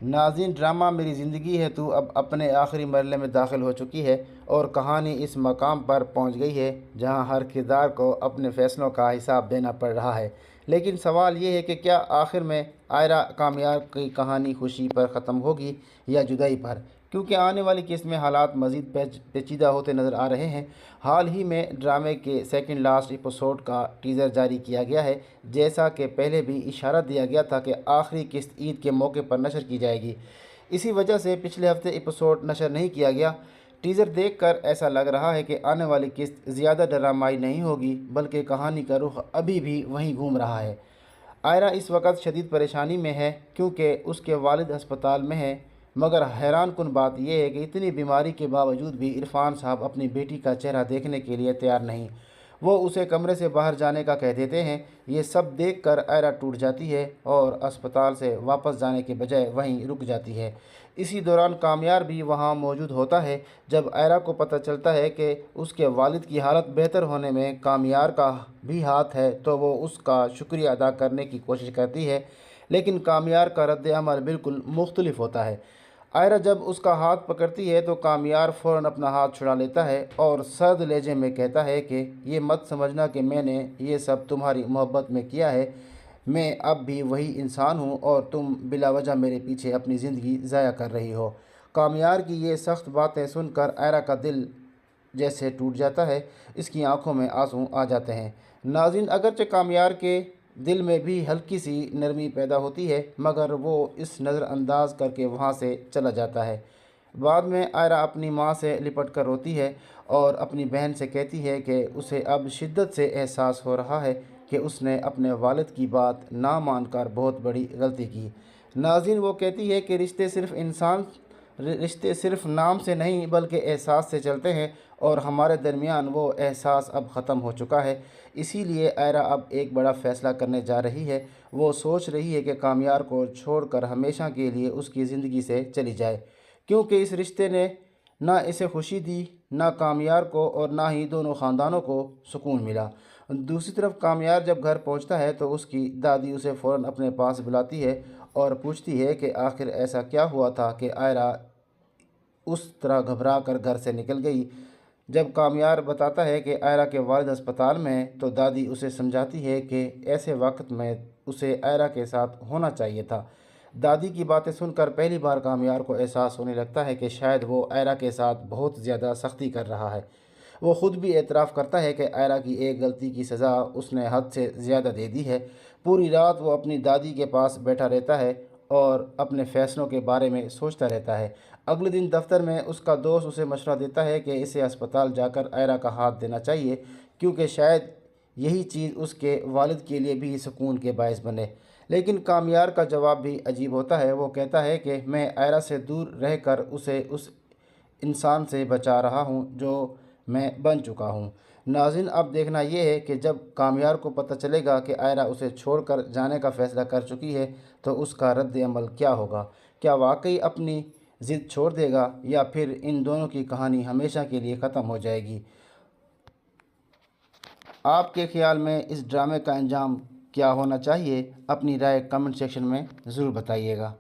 ناظرین، ڈرامہ میری زندگی ہے تو اب اپنے آخری مرحلے میں داخل ہو چکی ہے اور کہانی اس مقام پر پہنچ گئی ہے جہاں ہر کردار کو اپنے فیصلوں کا حساب دینا پڑ رہا ہے۔ لیکن سوال یہ ہے کہ کیا آخر میں آئرہ کامیار کی کہانی خوشی پر ختم ہوگی یا جدائی پر؟ کیونکہ آنے والی قسط میں حالات مزید پیچیدہ ہوتے نظر آ رہے ہیں۔ حال ہی میں ڈرامے کے سیکنڈ لاسٹ ایپیسوڈ کا ٹیزر جاری کیا گیا ہے، جیسا کہ پہلے بھی اشارہ دیا گیا تھا کہ آخری قسط عید کے موقع پر نشر کی جائے گی۔ اسی وجہ سے پچھلے ہفتے ایپیسوڈ نشر نہیں کیا گیا۔ ٹیزر دیکھ کر ایسا لگ رہا ہے کہ آنے والی قسط زیادہ ڈرامائی نہیں ہوگی، بلکہ کہانی کا رخ ابھی بھی وہیں گھوم رہا ہے۔ آئرہ اس وقت شدید پریشانی میں ہے کیونکہ اس کے والد ہسپتال میں ہیں، مگر حیران کن بات یہ ہے کہ اتنی بیماری کے باوجود بھی عرفان صاحب اپنی بیٹی کا چہرہ دیکھنے کے لیے تیار نہیں۔ وہ اسے کمرے سے باہر جانے کا کہہ دیتے ہیں۔ یہ سب دیکھ کر آئرہ ٹوٹ جاتی ہے اور اسپتال سے واپس جانے کے بجائے وہیں رک جاتی ہے۔ اسی دوران کامیار بھی وہاں موجود ہوتا ہے۔ جب آئرہ کو پتہ چلتا ہے کہ اس کے والد کی حالت بہتر ہونے میں کامیار کا بھی ہاتھ ہے تو وہ اس کا شکریہ ادا کرنے کی کوشش کرتی ہے، لیکن کامیار کا رد عمل بالکل مختلف ہوتا ہے۔ آئرہ جب اس کا ہاتھ پکڑتی ہے تو کامیار فوراً اپنا ہاتھ چھڑا لیتا ہے اور سرد لہجے میں کہتا ہے کہ یہ مت سمجھنا کہ میں نے یہ سب تمہاری محبت میں کیا ہے، میں اب بھی وہی انسان ہوں اور تم بلا وجہ میرے پیچھے اپنی زندگی ضائع کر رہی ہو۔ کامیار کی یہ سخت باتیں سن کر آئرہ کا دل جیسے ٹوٹ جاتا ہے، اس کی آنکھوں میں آنسو آ جاتے ہیں۔ ناظرین، اگرچہ کامیار کے دل میں بھی ہلکی سی نرمی پیدا ہوتی ہے، مگر وہ اس نظر انداز کر کے وہاں سے چلا جاتا ہے۔ بعد میں آئرہ اپنی ماں سے لپٹ کر روتی ہے اور اپنی بہن سے کہتی ہے کہ اسے اب شدت سے احساس ہو رہا ہے کہ اس نے اپنے والد کی بات نہ مان کر بہت بڑی غلطی کی۔ ناظرین، وہ کہتی ہے کہ رشتے صرف نام سے نہیں بلکہ احساس سے چلتے ہیں اور ہمارے درمیان وہ احساس اب ختم ہو چکا ہے۔ اسی لیے آئرہ اب ایک بڑا فیصلہ کرنے جا رہی ہے۔ وہ سوچ رہی ہے کہ کامیار کو چھوڑ کر ہمیشہ کے لیے اس کی زندگی سے چلی جائے، کیونکہ اس رشتے نے نہ اسے خوشی دی، نہ کامیار کو، اور نہ ہی دونوں خاندانوں کو سکون ملا۔ دوسری طرف کامیار جب گھر پہنچتا ہے تو اس کی دادی اسے فوراً اپنے پاس بلاتی ہے اور پوچھتی ہے کہ آخر ایسا کیا ہوا تھا کہ آئرہ اس طرح گھبرا کر گھر سے نکل گئی۔ جب کامیار بتاتا ہے کہ آئرہ کے والد ہسپتال میں ہیں تو دادی اسے سمجھاتی ہے کہ ایسے وقت میں اسے آئرہ کے ساتھ ہونا چاہیے تھا۔ دادی کی باتیں سن کر پہلی بار کامیار کو احساس ہونے لگتا ہے کہ شاید وہ آئرہ کے ساتھ بہت زیادہ سختی کر رہا ہے۔ وہ خود بھی اعتراف کرتا ہے کہ آئرہ کی ایک غلطی کی سزا اس نے حد سے زیادہ دے دی ہے۔ پوری رات وہ اپنی دادی کے پاس بیٹھا رہتا ہے اور اپنے فیصلوں کے بارے میں سوچتا رہتا ہے۔ اگلے دن دفتر میں اس کا دوست اسے مشورہ دیتا ہے کہ اسے ہسپتال جا کر آئرہ کا ہاتھ دینا چاہیے، کیونکہ شاید یہی چیز اس کے والد کے لیے بھی سکون کے باعث بنے۔ لیکن کامیار کا جواب بھی عجیب ہوتا ہے۔ وہ کہتا ہے کہ میں آئرہ سے دور رہ کر اسے اس انسان سے بچا رہا ہوں جو میں بن چکا ہوں۔ ناظرین، اب دیکھنا یہ ہے کہ جب کامیار کو پتہ چلے گا کہ آئرہ اسے چھوڑ کر جانے کا فیصلہ کر چکی ہے تو اس کا رد عمل کیا ہوگا۔ کیا واقعی اپنی ضد چھوڑ دے گا یا پھر ان دونوں کی کہانی ہمیشہ کے لیے ختم ہو جائے گی؟ آپ کے خیال میں اس ڈرامے کا انجام کیا ہونا چاہیے؟ اپنی رائے کمنٹ سیکشن میں ضرور بتائیے گا۔